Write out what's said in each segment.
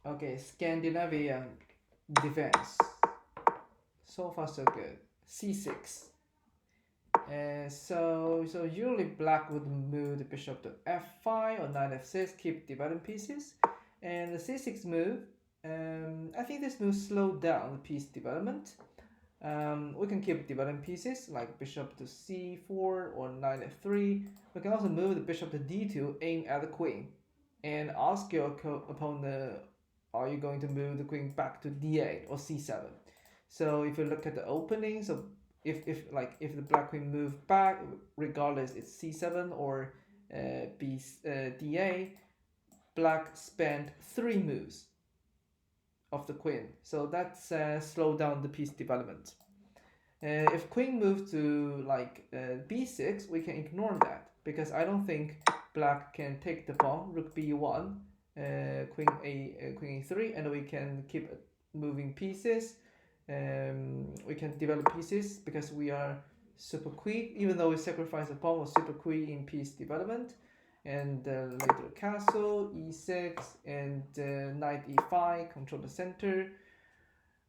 Okay, Scandinavian defense. So far so good. C6. So usually black would move the bishop to f5 or knight f6, keep dividing pieces. And the c6 move, I think this move slowed down the piece development. We can keep dividing pieces like bishop to c4 or knight f3. We can also move the bishop to d2, aim at the queen, and ask your opponent, are you going to move the queen back to d8 or c7? So if you look at the opening, so if the black queen move back, regardless it's c7 or d8, black spent three moves of the queen. So that's slow down the piece development. If queen moves to like b6, we can ignore that because I don't think black can take the pawn. Rook b1, queen a3, and we can keep moving pieces. We can develop pieces because we are super quick. Even though we sacrifice a pawn, we're super quick in piece development. And later castle e6 and knight e5 control the center.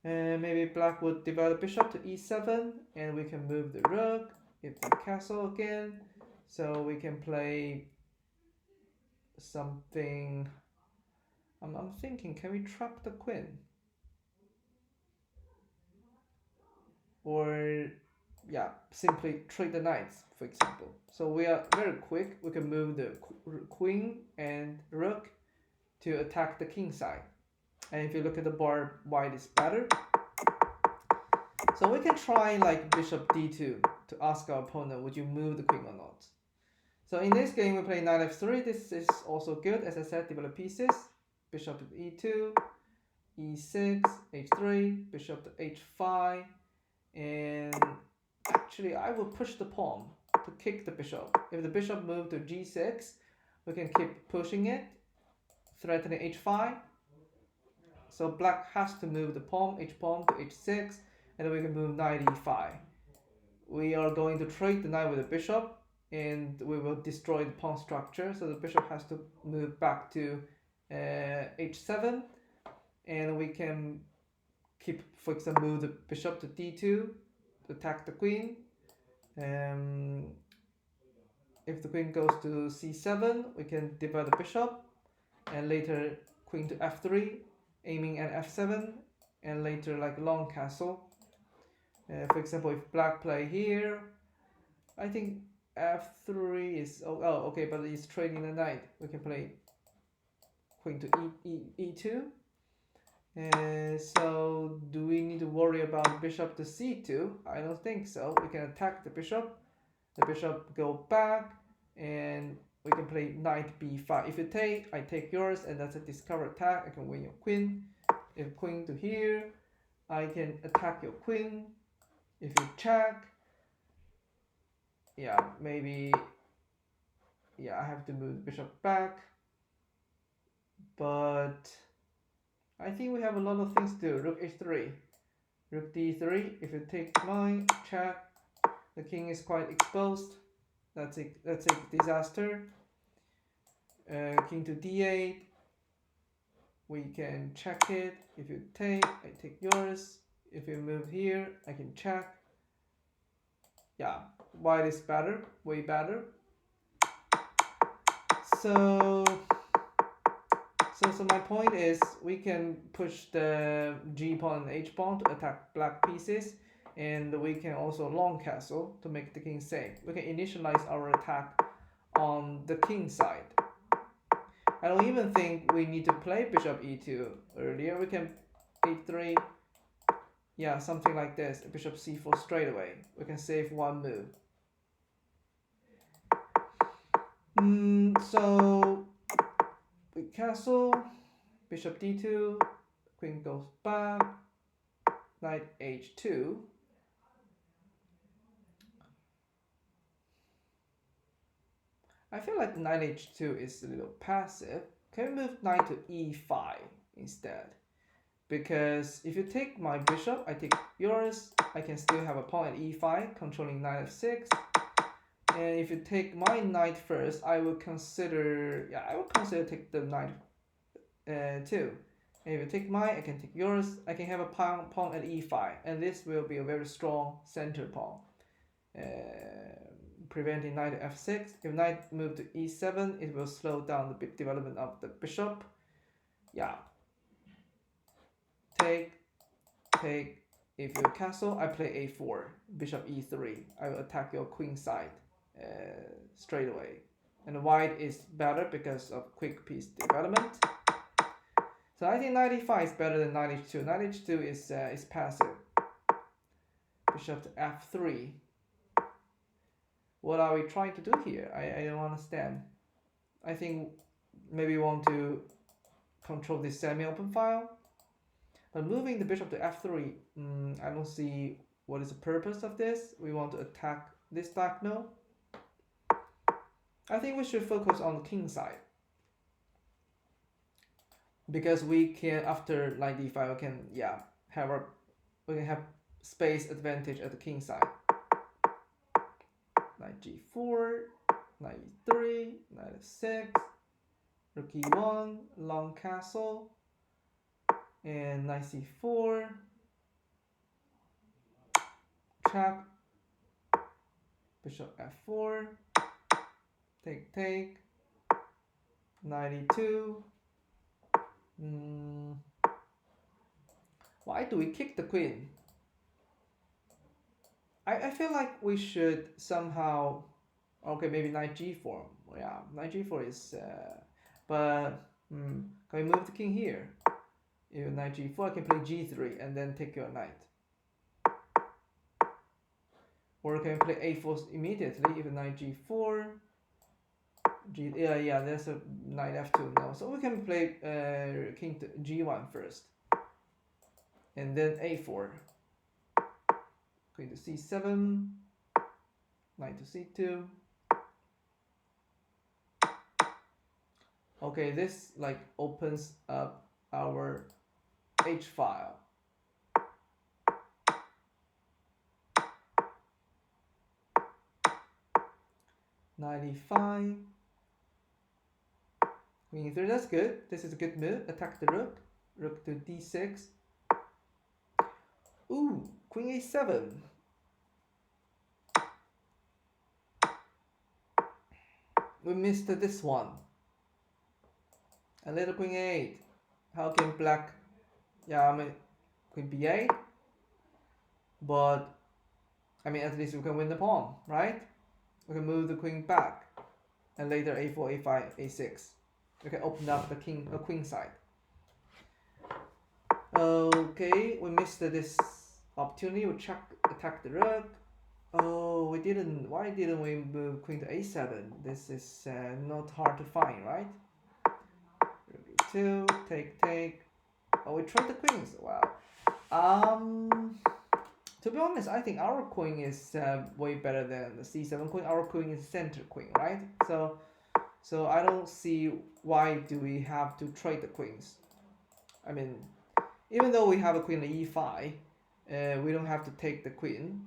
Maybe black would develop bishop to e7 and we can move the rook if the castle again. So we can play something. I'm thinking, can we trap the queen? Or, yeah, simply trade the knights, for example. So we are very quick. We can move the queen and rook to attack the king side. And if you look at the board, white is better. So we can try like bishop d2 to ask our opponent, would you move the queen or not? So in this game we play knight f3. This is also good. As I said, develop pieces. Bishop to e2, e6, h3, bishop to h5, and actually I will push the pawn to kick the bishop. If the bishop moved to g6, we can keep pushing it, threatening h5. So black has to move the pawn, h-pawn to h6, and then we can move knight e5. We are going to trade the knight with the bishop, and we will destroy the pawn structure. So the bishop has to move back to h7, and we can keep, for example, move the bishop to d2 to attack the queen. If the queen goes to c7, we can divide the bishop, and later queen to f3, aiming at f7, and later like long castle. For example, if black play here, I think f3 is okay, but it's trading the knight. We can play queen to e2. So do we need to worry about bishop to c2? I don't think so. We can attack the bishop. The bishop go back, and we can play knight b5. If you take, I take yours, and that's a discover attack. I can win your queen. If queen to here, I can attack your queen. If you check, yeah, maybe, yeah, I have to move the bishop back. But I think we have a lot of things to do. Rook h3, rook d3. If you take mine, check. The king is quite exposed. That's a disaster. King to d8. We can check it. If you take, I take yours. If you move here, I can check. Yeah, white is better, way better. So my point is we can push the g pawn and h pawn to attack black pieces, and we can also long castle to make the king safe. We can initialize our attack on the king side. I don't even think we need to play bishop e2 earlier. We can h3, yeah, something like this. Bishop c4 straight away. We can save one move. So we castle, bishop d2, queen goes back, knight h2. I feel like knight h2 is a little passive. Can we move knight to e5 instead? Because if you take my bishop, I take yours, I can still have a pawn at e5 controlling knight f6. And if you take my knight first, I will consider take the knight too. if you take mine, I can take yours. I can have a pawn at e5, and this will be a very strong center pawn, preventing knight to f6. If knight move to e7, it will slow down the development of the bishop. Yeah. Take. If you castle, I play a4, bishop e3. I will attack your queen side straight away. And white is better because of quick piece development. So I think knight e5 is better than knight h2. Knight h2 is passive. Bishop to f3. What are we trying to do here? I don't understand. I think maybe we want to control this semi-open file. But moving the bishop to f3, I don't see what is the purpose of this. We want to attack this diagonal. I think we should focus on the king side. Because we can, after knight d5, we can have space advantage at the king side. Knight g4, knight e3, knight f6, rook e1, long castle, and knight c4, check, bishop f4, take, knight e2. Why do we kick the queen? I feel like we should somehow, okay, maybe knight g4. Yeah, knight g4 is, but can we move the king here? If knight g4, I can play g3 and then take your knight. Or can we play a4 immediately? If knight g4, there's a knight f2 now. So we can play king to g1 first, and then a4. Queen to c7, knight to c2. Okay, this like opens up our H file. Knight e5. Queen e3, that's good. This is a good move. Attack the rook. Rook to d6. Ooh, queen a7. We missed this one. A little queen a8. How can black? Yeah, I mean queen b8. But I mean, at least we can win the pawn, right? We can move the queen back, and later a4, a5, a6. We can open up the queen side. Okay, we missed this opportunity. We attack the rook. Oh, we didn't. Why didn't we move queen to a7? This is not hard to find, right? Rook e2, take. Oh, we trade the queens. Wow. To be honest, I think our queen is way better than the c7 queen. Our queen is center queen, right? So I don't see why do we have to trade the queens. I mean, even though we have a queen at e5, we don't have to take the queen.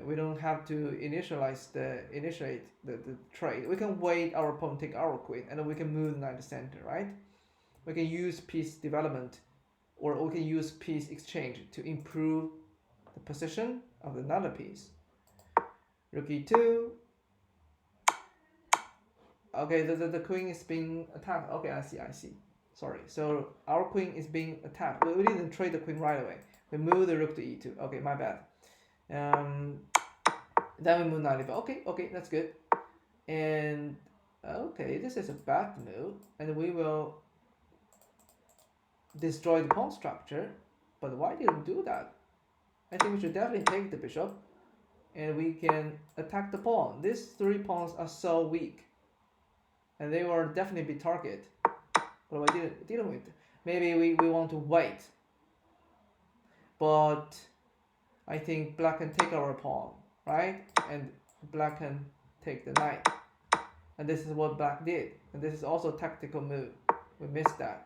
We don't have to initiate the trade. We can wait our opponent take our queen, and then we can move the knight to center, right? We can use piece development, or we can use piece exchange to improve the position of another piece. Rook e2. Okay, the queen is being attacked. Okay, I see. Sorry. So our queen is being attacked. We didn't trade the queen right away. We move the rook to e2. Okay, my bad. Then we move knight e5. Okay, that's good. And okay, this is a bad move, and we will destroy the pawn structure. But why did we do that? I think we should definitely take the bishop, and we can attack the pawn. These three pawns are so weak, and they will definitely be target. But why didn't we? Maybe we want to wait. But I think black can take our pawn, right? And black can take the knight. And this is what black did. And this is also a tactical move. We missed that.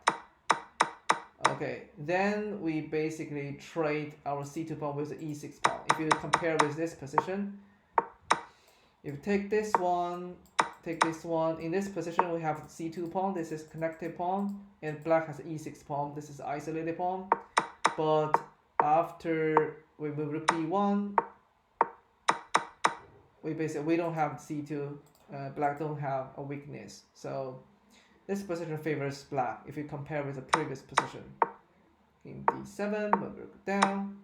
Okay, then we basically trade our c2 pawn with the e6 pawn. If you compare with this position, if you take this one, take this one. In this position, we have c2 pawn. This is connected pawn, and black has e6 pawn. This is isolated pawn. But after we move rook d1, we don't have c2. Black don't have a weakness. So this position favors black if you compare with the previous position. King d7, move rook down,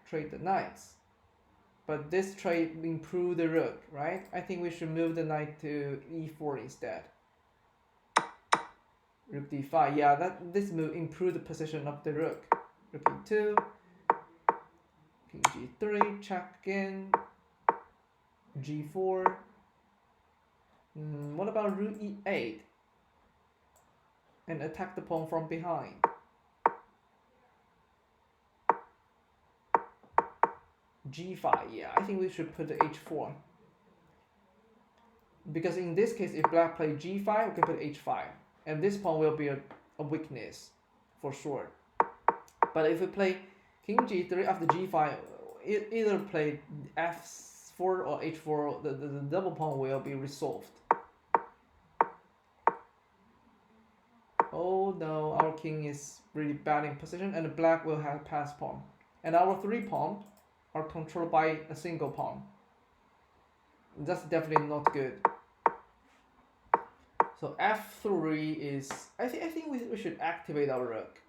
trade the knights. But this trade improve the rook, right? I think we should move the knight to e4 instead. Rook d5, yeah, this move improve the position of the rook. Rook e2, king g3, check again, g4. What about rook e8? And attack the pawn from behind. g5, yeah, I think we should put the h4. Because in this case, if black play g5, we can put h5. And this pawn will be a weakness, for sure. But if we play king g3 after g5, either play f4 or h4, the double pawn will be resolved. Oh no, our king is really bad in position, and the black will have pass pawn. And our 3 pawns are controlled by a single pawn. That's definitely not good. So f3 is, I think we should activate our rook.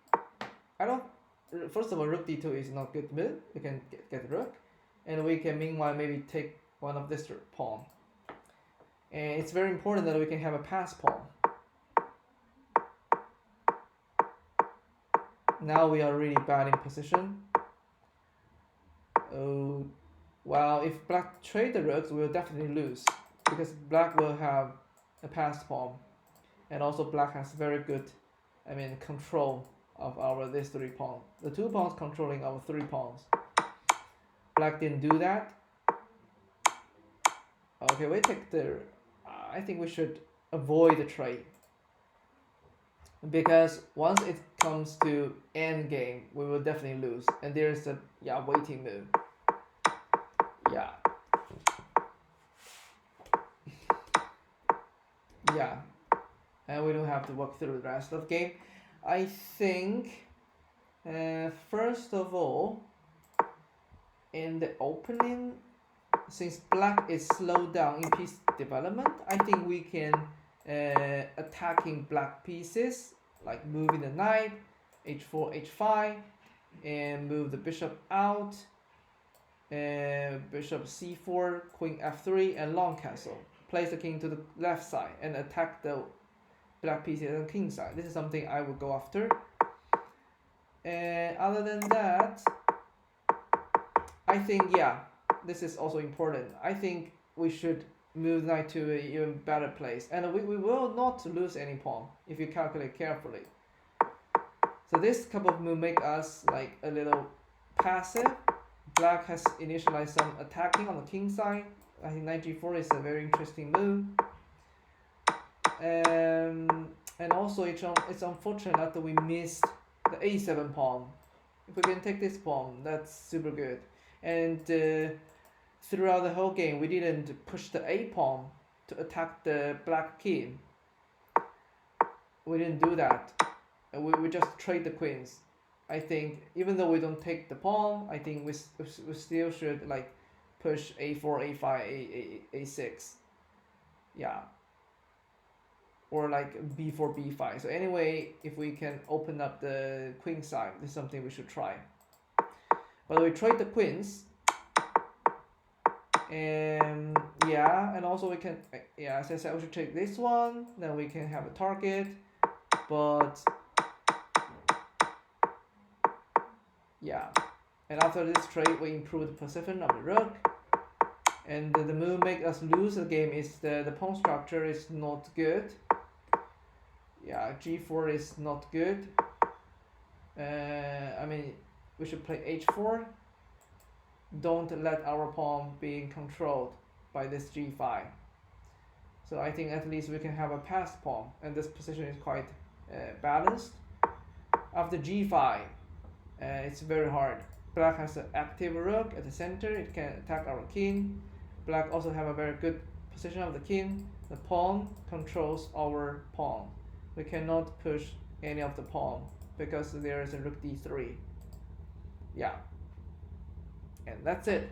First of all, rook d2 is not good move. We can get rook, and we can meanwhile maybe take one of this pawn. And it's very important that we can have a pass pawn. Now we are really bad in position. Oh, well, if black trade the rooks, we will definitely lose, because black will have a passed pawn, and also black has very good, control of these 3 pawns. The 2 pawns controlling our 3 pawns. Black didn't do that. Okay, we take the. I think we should avoid the trade, because once it comes to end game, we will definitely lose, and there's a waiting move. Yeah, and we don't have to walk through the rest of the game. I think first of all, in the opening, since black is slowed down in piece development, I think we can attacking black pieces, like moving the knight, h4, h5, and move the bishop out, bishop c4, queen f3, and long castle. Place the king to the left side and attack the black pieces on the king side. This is something I will go after. And other than that, I think this is also important. I think we should move the knight to an even better place, and we will not lose any pawn if you calculate carefully. So this couple of moves make us like a little passive. Black has initialized some attacking on the king side. I think knight g4 is a very interesting move. And also it's unfortunate that we missed the a7 pawn. If we can take this pawn, that's super good. And throughout the whole game, we didn't push the a pawn to attack the black king. We didn't do that. We just trade the queens. I think even though we don't take the pawn, I think we still should like push a4, a5, a6. Yeah. Or like b4, b5. So anyway, if we can open up the queen side, this is something we should try. But we trade the queens. And and also we can, as I said, we should take this one. Then we can have a target. But and after this trade, we improve the position of the rook. And the move make us lose the game is the pawn structure is not good. G4 is not good. We should play h4. Don't let our pawn be controlled by this g5. So I think at least we can have a passed pawn, and this position is quite balanced. After g5, it's very hard. Black has an active rook at the center. It can attack our king. Black also have a very good position of the king. The pawn controls our pawn. We cannot push any of the pawn because there is a rook d3. Yeah, and that's it.